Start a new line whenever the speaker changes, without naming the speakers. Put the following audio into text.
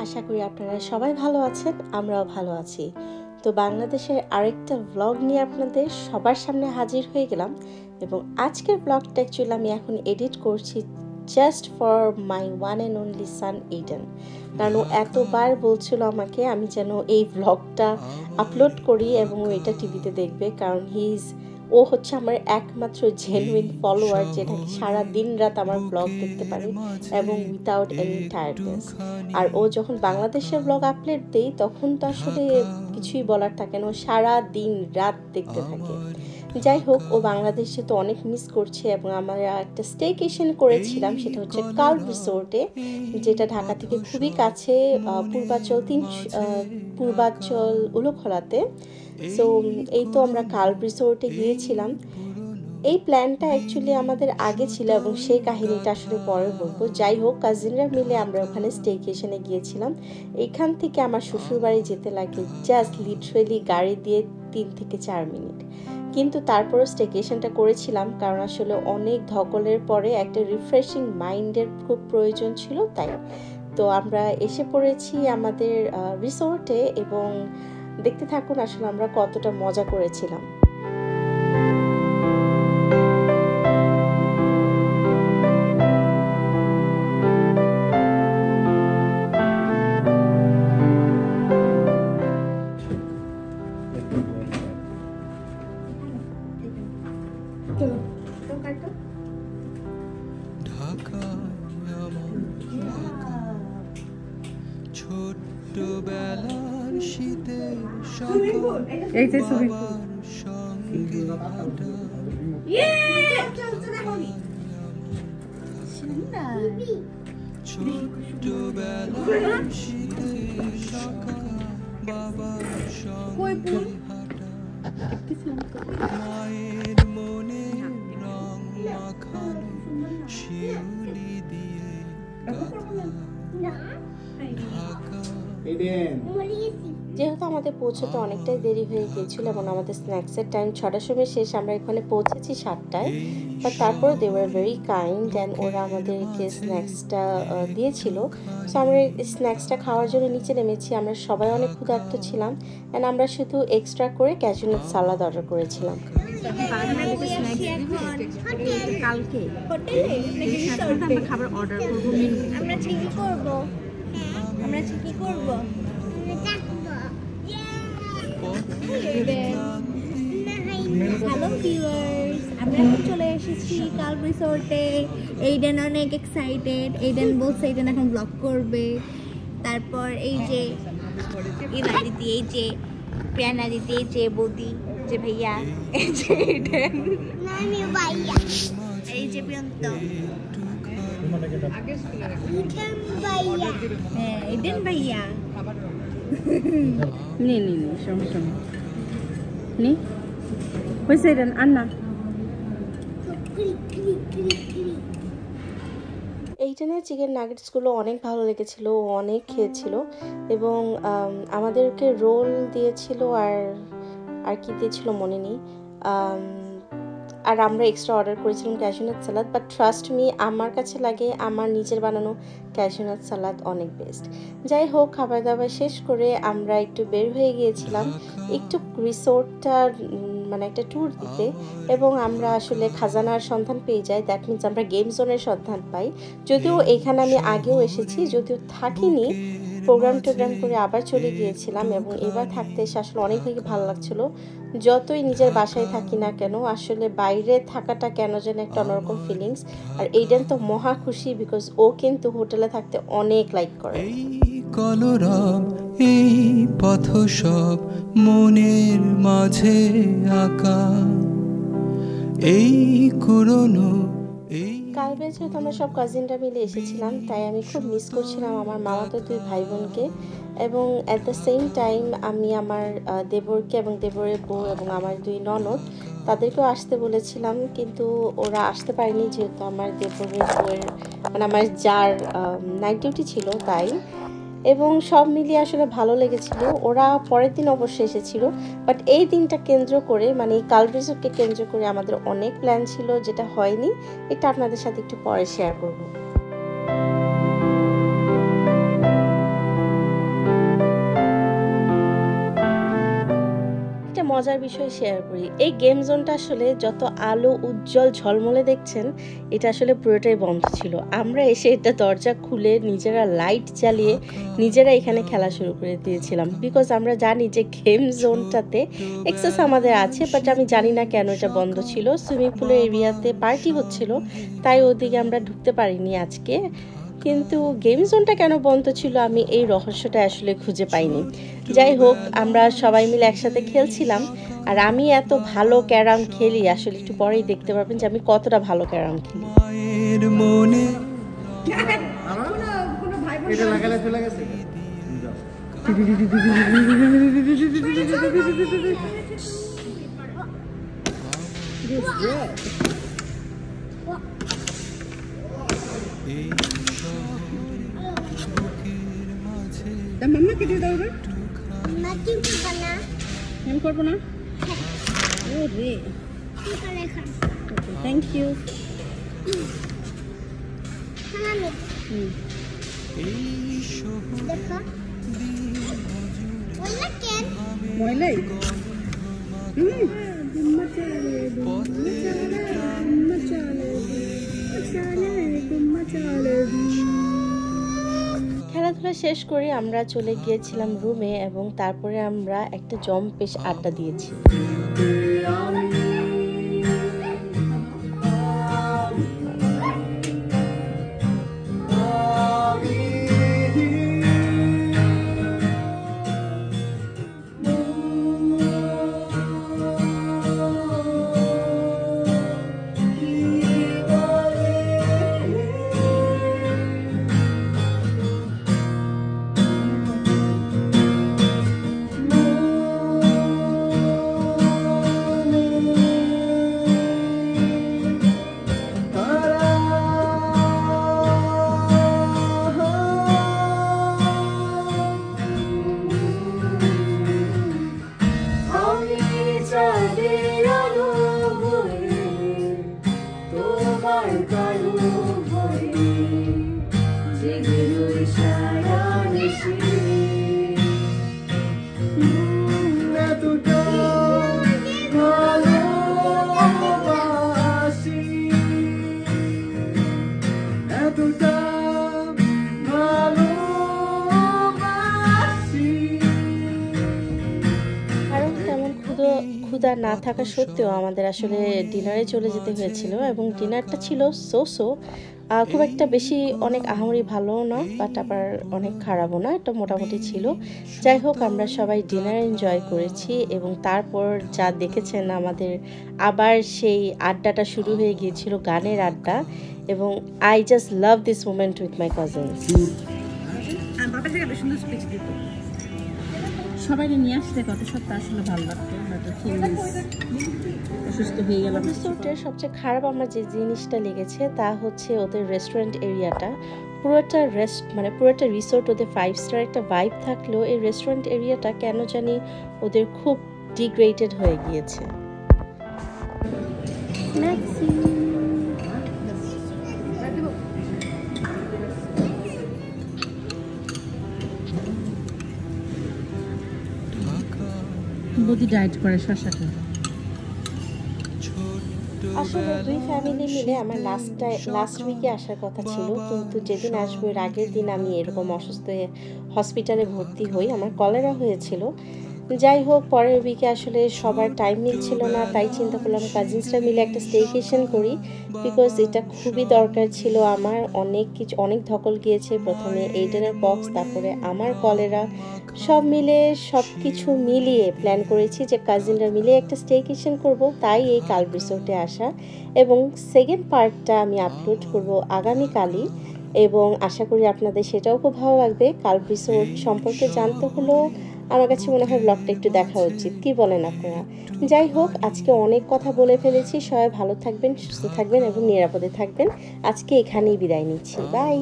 আশা করি আপনারা সবাই ভালো আছেন, আমরাও ভালো আছি। তো বাংলাদেশের আরেকটা ব্লগ নিয়ে আপনাদের সবার সামনে হাজির হয়ে গেলাম এবং আজকের ব্লগটা অ্যাকচুয়ালি আমি এখন এডিট করছি just for my one and only San Eden. কারণ ও এতবার বলছিল আমাকে আমি যেন এই ব্লগটা আপলোড করি এবং ও এটা টিভিতে দেখবে, কারণ ও হচ্ছে আমার একমাত্র জেনুইন ফলোয়ার, যেটা সারা দিন রাত আমার ব্লগ দেখতে পারে এবং উইথাউট এনি টায়ার্ডনেস। আর ও যখন বাংলাদেশের ব্লগ আপলোড দেই তখন তো আসলে কিছুই বলার থাকে না, ও সারা দিন রাত দেখতে থাকে। যাই হোক, ও বাংলাদেশে তো অনেক মিস করছে এবং আমরা একটা স্টেকেশন করেছিলাম, সেটা হচ্ছে কাল্ভ রিসোর্টে, যেটা ঢাকা থেকে খুবই কাছে, পূর্বাচল উলুখলাতে। সো এই তো আমরা কাল্ভ রিসোর্টে গিয়েছিলাম। এই প্ল্যানটা অ্যাকচুয়ালি আমাদের আগে ছিল এবং সেই কাহিনীটা আসলে পরে বলবো। যাই হোক, কাজিনরা মিলে আমরা ওখানে স্টেকেশনে গিয়েছিলাম। এখান থেকে আমার শ্বশুরবাড়ি যেতে লাগে জাস্ট লিটারেলি গাড়ি দিয়ে 3 থেকে 4 মিনিট। কিন্তু তারপরও স্টেকেশনটা করেছিলাম কারণ আসলে অনেক ধকলের পরে একটা রিফ্রেশিং মাইন্ডের খুব প্রয়োজন ছিল, তাই। তো আমরা এসে পড়েছি আমাদের রিসোর্টে এবং দেখতে থাকুন আসলে আমরা কতটা মজা করেছিলাম।
ছোট্টবেলার শীতে
এইটা ছবি
ছোট্টবেলার শীতে সকাল বাবার সঙ্গে হাঁটা, মায়ের মনে রং মাখানো শিউলি দিয়ে গাঁথা ঢাকা।
যেহেতু আমাদের পৌঁছতে অনেকটাই দেরি হয়ে গিয়েছিল এবং আমাদের স্ন্যাক্সের টাইম 6টার সময় শেষ, আমরা এখানে পৌঁছেছি 7টায়। বাট তারপরে they were very kind and ওরা আমাদেরকে স্ন্যাক্সটা দিয়েছিল। সো আমরা স্ন্যাক্সটা খাওয়ার জন্য নিচে নেমেছি। আমরা সবাই অনেক ক্ষুধার্ত ছিলাম অ্যান্ড আমরা শুধু এক্সট্রা করে ক্যাজুনাট সালাদ অর্ডার করেছিলাম।
খাবার অর্ডার করবো,
আমরা ঠিকই করবো, আমরা ঠিকই করবো। হ্যালো ভিউয়ার্স, আমরা এখন চলে এসেছি কাল্ভ রিসোর্টে। এইডেন অনেক এক্সাইটেড। এইডেন বলছে এইডেন এখন ব্লগ করবে। তারপর এই যে ইমা দিদি, এই যে প্রিয়ানা দিদি, এই যে বৌদি, যে ভাইয়া, এই যে এইডেন, এই যে প্রিয়ন্ত, হ্যাঁ এইডেন ভাইয়া।
নি সমস্যা নেই, নি হয়েছে এটা আন্না।
এইখানে চিকেন নাগেটসগুলো অনেক ভালো লেগেছিল, ও অনেক খেয়েছিল এবং আমাদেরকে রোল দিয়েছিল আর কি দিয়েছিল মনে নেই। আর আমরা এক্সট্রা অর্ডার করেছিলাম ক্যাশিউনাট সালাদ। বাট ট্রাস্ট মি, আমার কাছে লাগে আমার নিজের বানানো ক্যাশিউনাট সালাদ অনেক বেস্ট। যাই হোক, খাবার দাবার শেষ করে আমরা একটু বের হয়ে গিয়েছিলাম একটু রিসোর্টটার মানে একটা ট্যুর দিতে, এবং আমরা আসলে খাজানার সন্ধান পেয়ে যাই। দ্যাট মিনস আমরা গেম জোনের সন্ধান পাই। যদিও এখানে আমি আগেও এসেছি, যদিও থাকিনি, প্রোগ্রাম করে আবার চলে গিয়েছিলাম এবং এবার থাকতে এসে আসলে অনেক বেশি ভালো লাগছিল। যতই নিজের বাসায় থাকি না কেন, আসলে বাইরে থাকাটা কেন যেন একটা অন্যরকম ফিলিংস। আর এইডেন তো মহা খুশি বিকজ ও কিন্তু হোটেলে থাকতে অনেক লাইক করে।
এই কলরব, এই পথ সব মনের মাঝে আঁকা, এই পুরনো
কালবে যেহেতু আমরা সব কাজিনরা মিলে এসেছিলাম, তাই আমি খুব মিস করছিলাম আমার মামাতো 2 ভাই বোনকে, এবং অ্যাট দ্য সেম টাইম আমি আমার দেবরকে এবং দেবরের বউ এবং আমার 2 ননদ তাদেরকেও আসতে বলেছিলাম, কিন্তু ওরা আসতে পারেনি যেহেতু আমার দেবরের বউয়ের মানে আমার যার নাইট ডিউটি ছিল, তাই। এবং সব মিলিয়ে আসলে ভালো লেগেছিল। ওরা পরের দিন অবশ্যই এসেছিল, বাট এই দিনটা কেন্দ্র করে মানে এই কাল্ভ রিসোর্টকে কেন্দ্র করে আমাদের অনেক প্ল্যান ছিল যেটা হয়নি। এটা আপনাদের সাথে একটু পরে শেয়ার করব। মজার বিষয় শেয়ার করি। এই গেম জোনটা আসলে যত আলো উজ্জ্বল ঝলমলে দেখছেন, এটা আসলে পুরোটাই বন্ধ ছিল। আমরা এসে এটা দরজা খুলে নিজেরা লাইট জ্বালিয়ে নিজেরা এখানে খেলা শুরু করে দিয়েছিলাম, বিকজ আমরা জানি যে গেম জোনটাতে এক্সেস আমাদের আছে, বাট আমি জানি না কেন এটা বন্ধ ছিল। সুইমিং পুলের এরিয়াতে পার্টি হচ্ছিল, তাই ওদিকে আমরা ঢুকতে পারিনি আজকে। কিন্তু গেম জোনটা কেন বন্ধ ছিল আমি এই রহস্যটা আসলে খুঁজে পাইনি। যাই হোক, আমরা সবাই মিলে একসাথে খেলছিলাম। আর আমি এত ভালো ক্যারাম খেলি, আসলে একটু পরেই দেখতে পারবেন যে আমি কতটা ভালো ক্যারাম খেলি।
মায়ের মনে
এটা লাগালে চলে গেছে।
এই বুকের মাঝে
মাম্মা কেটে দাও রে,
নাকি বানা
আমি করবো না। ও রে,
কি করে খা
থ্যাংক ইউ।
খানা
এই শহর
দেখো ওলা কেন
ময়লাই
খেলাধুলা শেষ করে আমরা চলে গিয়েছিলাম রুমে এবং তারপরে আমরা একটা জম্পেশ আড্ডা দিয়েছি। ক্ষুধা না থাকা সত্ত্বেও আমাদের আসলে ডিনারে চলে যেতে হয়েছিল এবং ডিনারটা ছিল সো খুব একটা বেশি অনেক আহামরি ভালোও না, বাট আবার অনেক খারাপও না, এটা মোটামুটি ছিল। যাই হোক, আমরা সবাই ডিনার এনজয় করেছি এবং তারপর যা দেখেছেন আমাদের আবার সেই আড্ডাটা শুরু হয়ে গিয়েছিল, গানের আড্ডা। এবং I just love this moment with my cousins.
সবাই নিয়ে আসতে কত সপ্তাহ আসলে ভালো লাগতো, হয়তো অসুস্থ হয়ে গেলাম।
রিসোর্টের সবচেয়ে খারাপ আমার যে জিনিসটা লেগেছে তা হচ্ছে ওদের রেস্টুরেন্ট এরিয়াটা। পুরোটা রিসোর্ট ওদের 5 স্টার একটা ভাইব থাকলেও এই রেস্টুরেন্ট এরিয়াটা কেন জানি ওদের খুব ডিগ্রেডেড হয়ে গিয়েছে।
বডি ডায়েট করে শশাটা।
আসলে দুই ফ্যামিলি মিলে আমার লাস্ট উইকে আসার কথা ছিল, কিন্তু যেদিন আসবো এর আগের দিন আমি এরকম অসুস্থ হয়ে হসপিটালে ভর্তি হই, আমার কলেরা হয়েছিল। যাই হোক, পরের উইকে আসলে সবার টাইম মিলছিল না, তাই চিন্তা করলাম কাজিনসরা মিলে একটা স্টেকেশন করি, বিকজ এটা খুবই দরকার ছিল আমার। অনেক ধকল গিয়েছে, প্রথমে এইডেনের পক্স, তারপরে আমার কলেরা, সব কিছু মিলিয়ে প্ল্যান করেছি যে কাজিনরা মিলে একটা স্টেকেশন করব, তাই এই কাল্প রিসোর্টে আসা। এবং সেকেন্ড পার্টটা আমি আপলোড করব আগামীকালই এবং আশা করি আপনাদের সেটাও খুব ভালো লাগবে। কাল্প রিসোর্ট সম্পর্কে জানতে হলেও আমার কাছে মনে হয় ব্লগটা একটু দেখা উচিত, কি বলেন আপনারা? যাই হোক, আজকে অনেক কথা বলে ফেলেছি। সবাই ভালো থাকবেন, সুস্থ থাকবেন এবং নিরাপদে থাকবেন। আজকে এখানেই বিদায় নিচ্ছি, বাই।